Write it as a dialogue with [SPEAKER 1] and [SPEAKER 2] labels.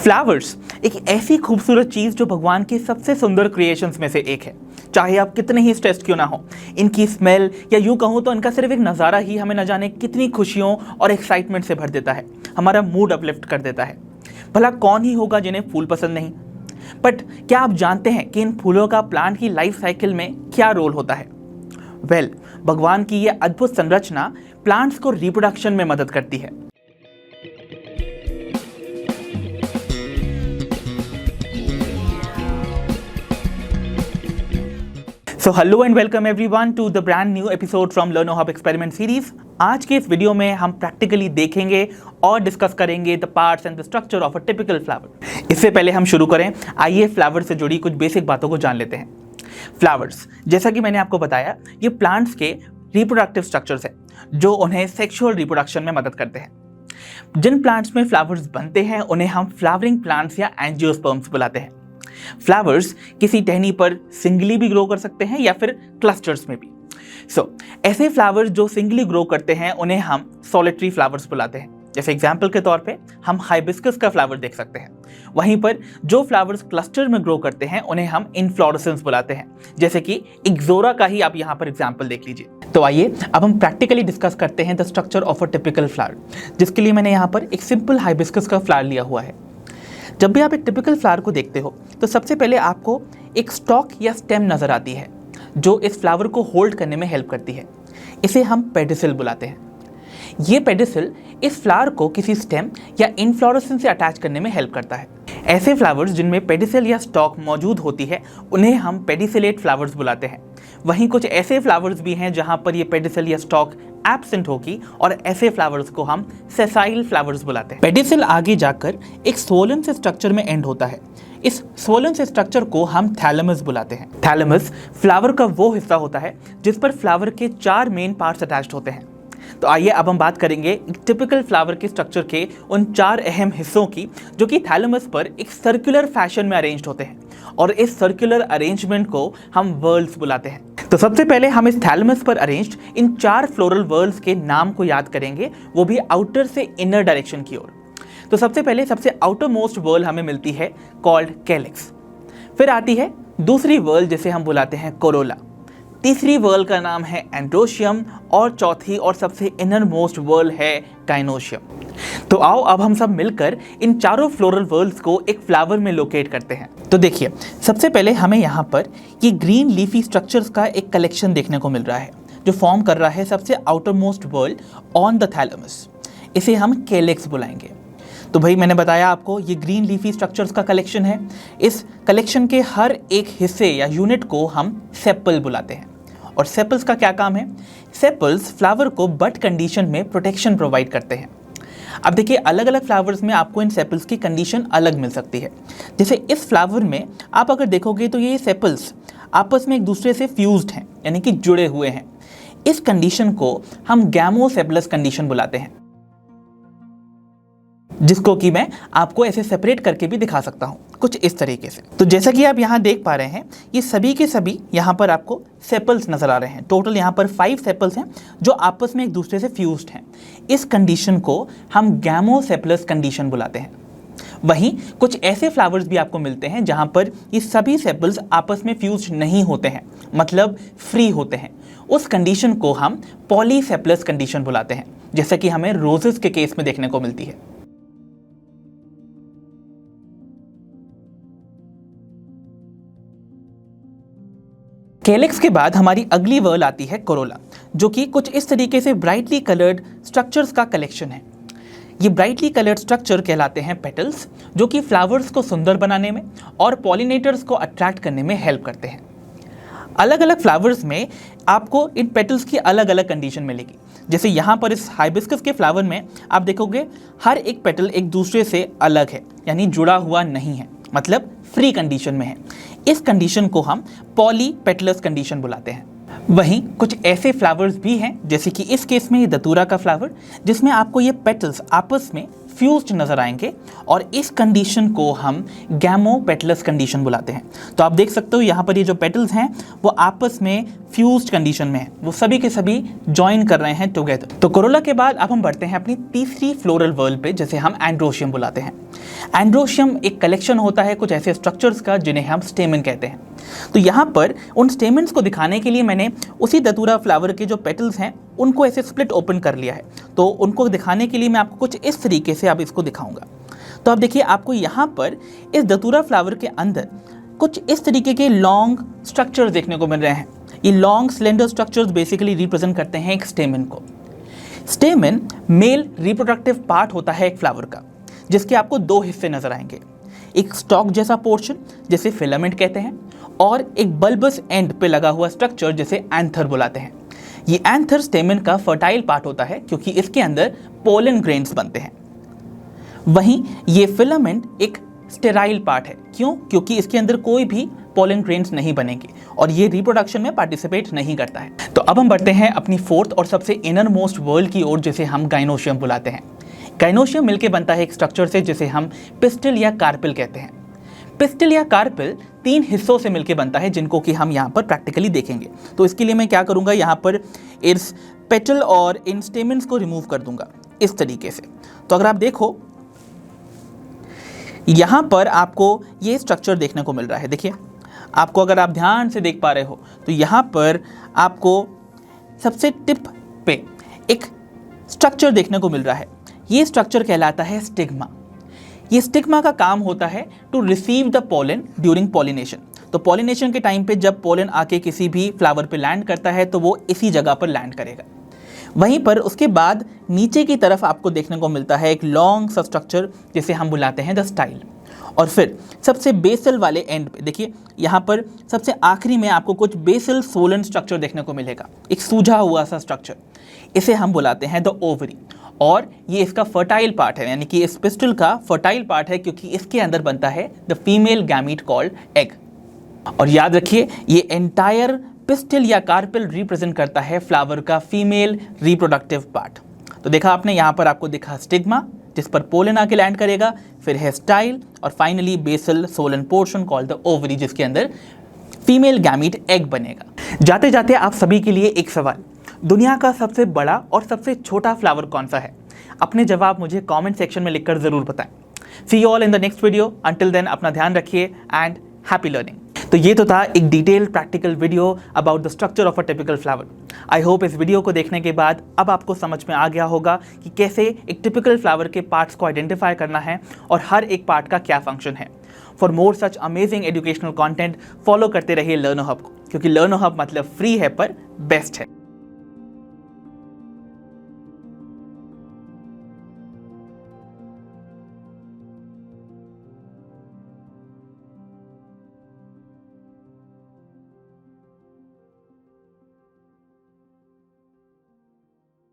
[SPEAKER 1] Flowers एक ऐसी खूबसूरत चीज़ जो भगवान की सबसे सुंदर क्रिएशंस में से एक है। चाहे आप कितने ही स्ट्रेस्ड क्यों ना हो, इनकी स्मेल या यूँ कहूँ तो इनका सिर्फ एक नज़ारा ही हमें न जाने कितनी खुशियों और एक्साइटमेंट से भर देता है, हमारा मूड अपलिफ्ट कर देता है। भला कौन ही होगा जिन्हें फूल पसंद नहीं। बट क्या आप जानते हैं कि इन फूलों का प्लांट की लाइफ साइकिल में क्या रोल होता है? भगवान की ये अद्भुत संरचना प्लांट्स को रिप्रोडक्शन में मदद करती है। So hello and welcome everyone to the brand new episode from LearnoHub Experiment Series। आज के इस वीडियो में हम प्रैक्टिकली देखेंगे और डिस्कस करेंगे the parts and the structure of a typical flower. इससे पहले हम शुरू करें, आइए फ्लावर से जुड़ी कुछ बेसिक बातों को जान लेते हैं। फ्लावर्स, जैसा कि मैंने आपको बताया, ये प्लांट्स के रिप्रोडक्टिव स्ट्रक्चर्स हैं जो उन्हें सेक्सुअल रिप्रोडक्शन में मदद करते हैं। जिन प्लांट्स में फ्लावर्स बनते हैं उन्हें हम फ्लावरिंग प्लांट्स या एंजियोस्पर्म्स बुलाते हैं। फ्लावर्स किसी टहनी पर सिंगली भी ग्रो कर सकते हैं या फिर क्लस्टर्स में भी। ऐसे फ्लावर्स जो सिंगली ग्रो करते हैं उन्हें हम सॉलिटरी फ्लावर्स बुलाते हैं। जैसे एग्जाम्पल के तौर पे हम हाइबिस्कस का फ्लावर देख सकते हैं। वहीं पर जो फ्लावर्स क्लस्टर में ग्रो करते हैं उन्हें हम इनफ्लोरेसेंस बुलाते हैं, जैसे कि इक्ज़ोरा का ही आप यहाँ पर एग्जाम्पल देख लीजिए। तो आइए अब हम प्रैक्टिकली डिस्कस करते हैं the structure of a typical flower, जिसके लिए मैंने यहाँ पर एक सिंपल हाइबिस्कस का फ्लावर लिया हुआ है। जब भी आप एक टिपिकल फ्लावर को देखते हो तो सबसे पहले आपको एक स्टॉक या स्टेम नज़र आती है जो इस फ्लावर को होल्ड करने में हेल्प करती है। इसे हम पेडिसिल बुलाते हैं। ये पेडिसिल इस फ्लावर को किसी स्टेम या इनफ्लोरेसेंस से अटैच करने में हेल्प करता है। ऐसे फ्लावर्स जिनमें पेडिसिल या स्टॉक मौजूद होती है उन्हें हम पेडिसिलेट फ्लावर्स बुलाते हैं। वहीं कुछ ऐसे फ्लावर्स भी हैं जहां पर ये पेडिसिल या स्टॉक एब्सेंट होगी और ऐसे फ्लावर्स को हम सेसाइल फ्लावर्स बुलाते हैं। पेडिसिल आगे जाकर एक स्वोलन से स्ट्रक्चर में एंड होता है। इस स्वोलन से स्ट्रक्चर को हम थैलेमस बुलाते हैं। थैलेमस फ्लावर का वो हिस्सा होता है जिस पर फ्लावर के 4 मेन पार्ट्स अटैच्ड होते हैं। तो आइए अब हम बात करेंगे एक टिपिकल फ्लावर के स्ट्रक्चर के उन 4 अहम हिस्सों की जो कि थैलेमस पर एक सर्कुलर फैशन में अरेंज्ड होते हैं, और इस सर्कुलर अरेंजमेंट को हम वर्ल्स बुलाते हैं। तो सबसे पहले हम इस थैलेमस पर अरेंज्ड इन 4 फ्लोरल वर्ल्स के नाम को याद करेंगे, वो भी आउटर से इनर डायरेक्शन की ओर। तो सबसे पहले सबसे आउटर मोस्ट वर्ल हमें मिलती है कॉल्ड कैलिक्स। फिर आती है दूसरी वर्ल जिसे हम बुलाते हैं कोरोला। तीसरी वर्ल का नाम है एंड्रोशियम और चौथी और सबसे इनर मोस्ट वर्ल है गाइनोशियम। तो आओ अब हम सब मिलकर इन चारों फ्लोरल वर्ल्स को एक फ्लावर में लोकेट करते हैं। तो देखिए, सबसे पहले हमें यहाँ पर ये ग्रीन लीफी स्ट्रक्चर्स का एक कलेक्शन देखने को मिल रहा है जो फॉर्म कर रहा है सबसे outermost whorl on the thalamus. इसे हम कैलिक्स बुलाएंगे। तो भाई मैंने बताया आपको ये ग्रीन लीफी स्ट्रक्चर्स का कलेक्शन है। इस कलेक्शन के हर एक हिस्से या यूनिट को हम सेपल बुलाते हैं। और सेपल्स का क्या काम है? सेपल्स फ्लावर को बड कंडीशन में प्रोटेक्शन प्रोवाइड करते हैं। अब देखिए, अलग अलग फ्लावर्स में आपको इन सेपल्स की कंडीशन अलग मिल सकती है। जैसे इस फ्लावर में आप अगर देखोगे तो ये सेपल्स आपस में एक दूसरे से फ्यूज्ड हैं, यानी कि जुड़े हुए हैं। इस कंडीशन को हम गैमोसेपलस कंडीशन बुलाते हैं, जिसको कि मैं आपको ऐसे सेपरेट करके भी दिखा सकता हूँ कुछ इस तरीके से। तो जैसा कि आप यहाँ देख पा रहे हैं, ये सभी के सभी यहाँ पर आपको सेपल्स नजर आ रहे हैं। टोटल यहाँ पर 5 सेपल्स हैं जो आपस में एक दूसरे से फ्यूज्ड हैं। इस कंडीशन को हम गैमोसेपलस कंडीशन बुलाते हैं। वहीं कुछ ऐसे फ्लावर्स भी आपको मिलते हैं जहाँ पर ये सभी सेपल्स आपस में फ्यूज्ड नहीं होते हैं, मतलब फ्री होते हैं। उस कंडीशन को हम पॉलीसेपलस कंडीशन बुलाते हैं, जैसा कि हमें रोजेस के केस में देखने को मिलती है। कैलिक्स के बाद हमारी अगली वर्ल आती है कोरोला, जो कि कुछ इस तरीके से ब्राइटली कलर्ड स्ट्रक्चर्स का कलेक्शन है। ये ब्राइटली कलर्ड स्ट्रक्चर कहलाते हैं पेटल्स, जो कि फ्लावर्स को सुंदर बनाने में और पॉलिनेटर्स को अट्रैक्ट करने में हेल्प करते हैं। अलग अलग फ्लावर्स में आपको इन पेटल्स की अलग अलग कंडीशन मिलेगी। जैसे यहाँ पर इस हाइबिस्कस के फ्लावर में आप देखोगे हर एक पेटल एक दूसरे से अलग है, यानी जुड़ा हुआ नहीं है, मतलब फ्री कंडीशन में है। इस कंडीशन को हम पॉलीपेटलस कंडीशन बुलाते हैं। वहीं कुछ ऐसे फ्लावर्स भी हैं, जैसे कि इस केस में ये दतूरा का फ्लावर, जिसमें आपको ये पेटल्स आपस में फ्यूज्ड नजर आएंगे और इस कंडीशन को हम गैमोपेटलस कंडीशन बुलाते हैं। तो आप देख सकते हो यहाँ पर ये जो पेटल्स हैं वो आपस में फ्यूज्ड कंडीशन में है, वो सभी के सभी ज्वाइन कर रहे हैं टुगेदर। तो कोरोला के बाद अब हम बढ़ते हैं अपनी तीसरी फ्लोरल वर्ल्ड पे, जिसे हम एंड्रोशियम बुलाते हैं। एंड्रोशियम एक कलेक्शन होता है कुछ ऐसे स्ट्रक्चर्स का जिन्हें हम स्टेमन कहते हैं। तो यहाँ पर उन स्टेमन्स को दिखाने के लिए मैंने उसी दतूरा फ्लावर के जो पेटल्स हैं उनको ऐसे स्प्लिट ओपन कर लिया है। तो उनको दिखाने के लिए मैं आपको कुछ इस तरीके से अब इसको दिखाऊंगा। तो आप देखिए, आपको यहाँ पर इस दतूरा फ्लावर के अंदर कुछ इस तरीके के लॉन्ग स्ट्रक्चर्स देखने को मिल रहे हैं। ये long slender structures basically represent करते हैं एक स्टेमन को। स्टेमन मेल रिप्रोडक्टिव पार्ट होता है एक फ्लावर का, जिसके आपको दो हिस्से नजर आएंगे, एक स्टॉक जैसा पोर्शन जिसे फिलामेंट कहते हैं और एक बल्बस एंड पे लगा हुआ स्ट्रक्चर जिसे एंथर बुलाते हैं। ये एंथर स्टेमन का फर्टाइल पार्ट होता है क्योंकि इसके अंदर पोलन ग्रेन्स बनते हैं। वहीं ये फिलामेंट एक स्टेराइल पार्ट है। क्यों? क्योंकि इसके अंदर कोई भी पोलन ग्रेन्स नहीं बनेंगे और ये रिप्रोडक्शन में पार्टिसिपेट नहीं करता है। तो अब हम बढ़ते हैं अपनी फोर्थ और सबसे इनर मोस्ट वर्ल्ड की ओर, जिसे हम गाइनोशियम बुलाते हैं। गाइनोशियम मिलकर बनता है एक स्ट्रक्चर से जिसे हम पिस्टल या कार्पिल कहते हैं। पिस्टल या कार्पिल 3 हिस्सों से मिलकर बनता है, जिनको कि हम यहाँ पर प्रैक्टिकली देखेंगे। तो इसके लिए मैं क्या करूँगा, यहाँ पर इस पेटल और इन स्टेमन्स को रिमूव कर दूंगा इस तरीके से। तो अगर आप देखो, यहाँ पर आपको ये स्ट्रक्चर देखने को मिल रहा है। देखिए, आपको अगर आप ध्यान से देख पा रहे हो तो यहाँ पर आपको सबसे टिप पे एक स्ट्रक्चर देखने को मिल रहा है। ये स्ट्रक्चर कहलाता है स्टिग्मा। ये स्टिग्मा का काम होता है to receive the pollen during pollination. तो पॉलिनेशन के टाइम पे जब पोलन आके किसी भी फ्लावर पे लैंड करता है तो वो इसी जगह पर लैंड करेगा। वहीं पर उसके बाद नीचे की तरफ आपको देखने को मिलता है एक लॉन्ग सा स्ट्रक्चर जिसे हम बुलाते हैं द स्टाइल। और फिर सबसे बेसल वाले एंड पे देखिए, यहाँ पर सबसे आखिरी में आपको कुछ बेसल सोलन स्ट्रक्चर देखने को मिलेगा, एक सूझा हुआ सा स्ट्रक्चर। इसे हम बुलाते हैं द ओवरी और ये इसका फर्टाइल पार्ट है, यानी कि इस पिस्टल का फर्टाइल पार्ट है क्योंकि इसके अंदर बनता है the female gamete called egg. और याद रखिए, ये एंटायर पिस्टल या कार्पिल रिप्रेजेंट करता है फ्लावर का फीमेल रिप्रोडक्टिव पार्ट। तो देखा आपने, यहाँ पर आपको दिखा स्टिग्मा जिस पर पोलन आके लैंड करेगा, फिर है स्टाइल और finally basal swollen portion called the ovary, जिसके अंदर फीमेल गैमीट एग बनेगा। जाते जाते आप सभी के लिए एक सवाल, दुनिया का सबसे बड़ा और सबसे छोटा फ्लावर कौन सा है? अपने जवाब मुझे कमेंट सेक्शन में लिखकर जरूर बताएं। See you all in the next video. Until then अपना ध्यान रखिए एंड हैप्पी लर्निंग। तो ये तो था एक detailed practical video about the structure of a typical flower. I hope इस वीडियो को देखने के बाद अब आपको समझ में आ गया होगा कि कैसे एक टिपिकल फ्लावर के पार्ट्स को आइडेंटिफाई करना है और हर एक पार्ट का क्या फंक्शन है। For more such amazing educational content follow करते रहिए लर्नो हब को, क्योंकि लर्नो हब मतलब फ्री है पर बेस्ट है।